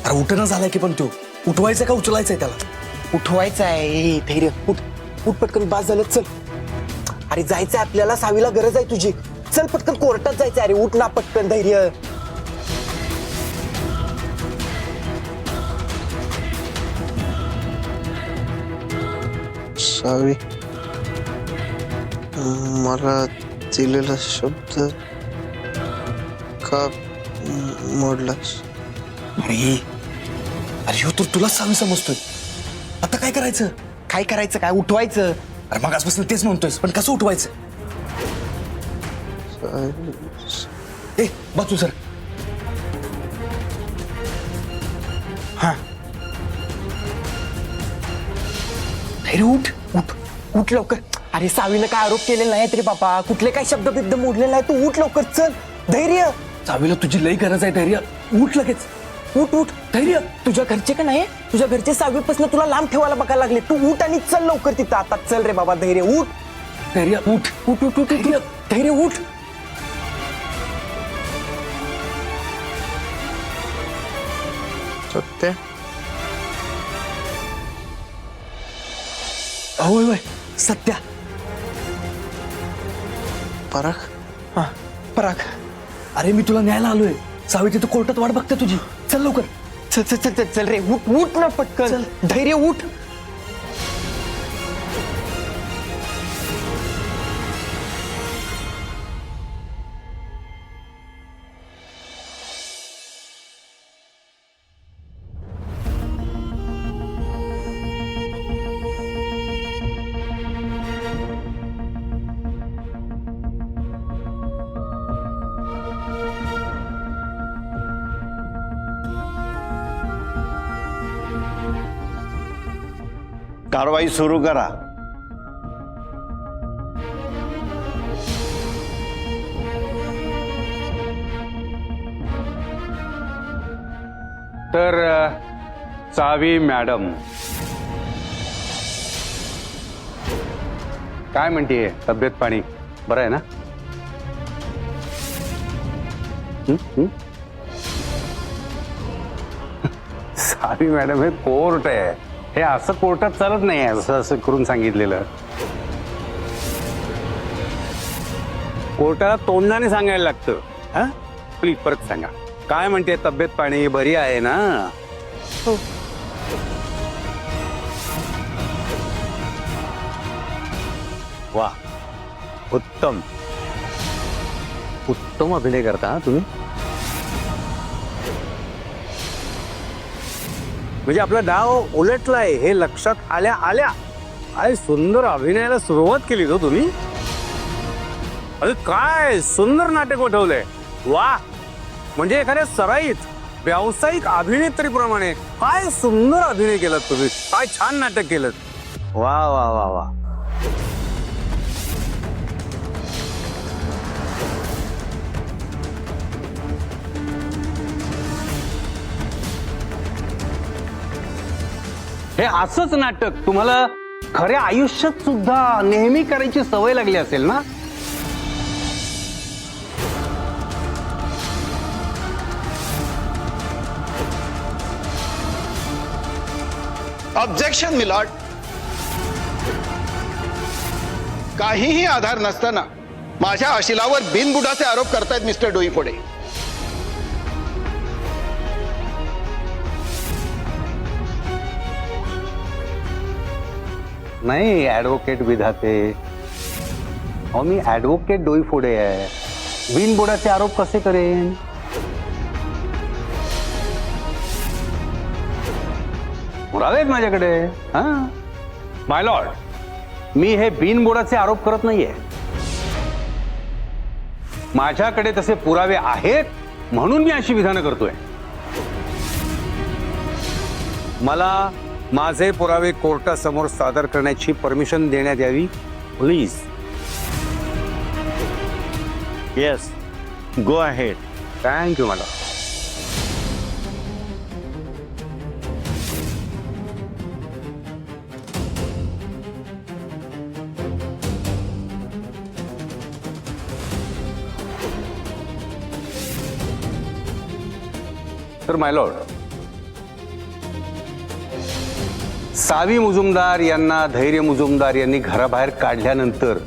अरे उठणं झालाय की पण तो उठवायचं का उचलायचंय त्याला? उठवायचं आहे. धैर्य उठ उठ पटकन, बास झालं, चल. अरे जायचंय आपल्याला, सावीला गरज आहे तुझी. चल पटकन, कोर्टात जायचंय. अरे उठ ना पटकन, धैर्य. सावी, मला दिलेला शब्द का मोडलास? अरे अरे ह्यो तर तुलाच सावी समजतोय. आता काय करायचं? काय करायचं? काय उठवायचं? अरे मग आजपासून तेच म्हणतोयस, पण कसं उठवायचं? ए बाजू सर. हा धैर्य उठ उठ उठ लवकर. अरे सावीनं काय आरोप केलेला नाही तरी बाबा, कुठले काय शब्द बिब्द मोडलेला आहे. तू उठ लवकर, चल. धैर्य सावीला तुझी लई गरज आहे. धैर्य उठ लगेच. उठ उठ. धैर्य तुझ्या घरचे का नाही, तुझ्या घरचे सावीपासून तुला लांब ठेवायला बघायला लागले. तू उठ आणि चल लवकर तिथं. आता चल रे बाबा. धैर्य उठ धैर्य उठ. उठ उठ उठ. धैर्य धैर्य उठ. सत्य, होय होय सत्या. पराग, हा पराग. अरे मी तुला न्यायला आलोय. सावी तिथं कोर्टात वाट बघते तुझी. चल लवकर. चल चल चल चल चल रे. उठ उठ ना पटकन. धैर्य उठ. कारवाई सुरू करा. तर सावी मॅडम काय म्हणतीये? तब्येत पाणी बरं आहे ना? सावी मॅडम, हे कोर्ट आहे. हे असं कोर्टात चालत नाही आहे. असं असं करून सांगितलेलं. कोर्टाला तोंडाने सांगायला लागतं. हा प्लीज परत सांगा, काय म्हणते? तब्येत पाणी बरी आहे ना? हो. वा, उत्तम उत्तम अभिनय करता हा तुम्ही. म्हणजे आपला डाव उलटलाय हे लक्षात आल्या आल्या काय सुंदर अभिनयाला सुरुवात केली हो तुम्ही. अरे काय सुंदर नाटक वठवलंय. वा, म्हणजे एखाद्या सराईत व्यावसायिक अभिनेत्रीप्रमाणे काय सुंदर अभिनय केलात तुम्ही. काय छान नाटक केलं. वा वा वा वा. हे असंच नाटक तुम्हाला खऱ्या आयुष्यात सुद्धा नेहमी करायची सवय लागली असेल ना? Objection milord. काहीही आधार नसताना माझ्या अशिलावर बिनबुडाचे आरोप करतायत मिस्टर डोईफोडे. नाही ऍडव्होकेट विधाते, अहो मी ऍडव्होकेट डोईफोडे आहे. बिनबुडाचे आरोप कसे करेन? पुरावे आहेत माझ्याकडे. हा माय लॉर्ड, मी हे बिनबुडाचे आरोप करत नाहीये. माझ्याकडे तसे पुरावे आहेत म्हणून मी अशी विधानं करतोय. मला माझे पुरावे कोर्टासमोर सादर करण्याची परमिशन देण्यात यावी please. Yes, go ahead. Thank you madam. तर माय लॉर्ड, सावी मुजुमदार यांना धैर्य मुजुमदार यांनी घराबाहेर काढल्यानंतर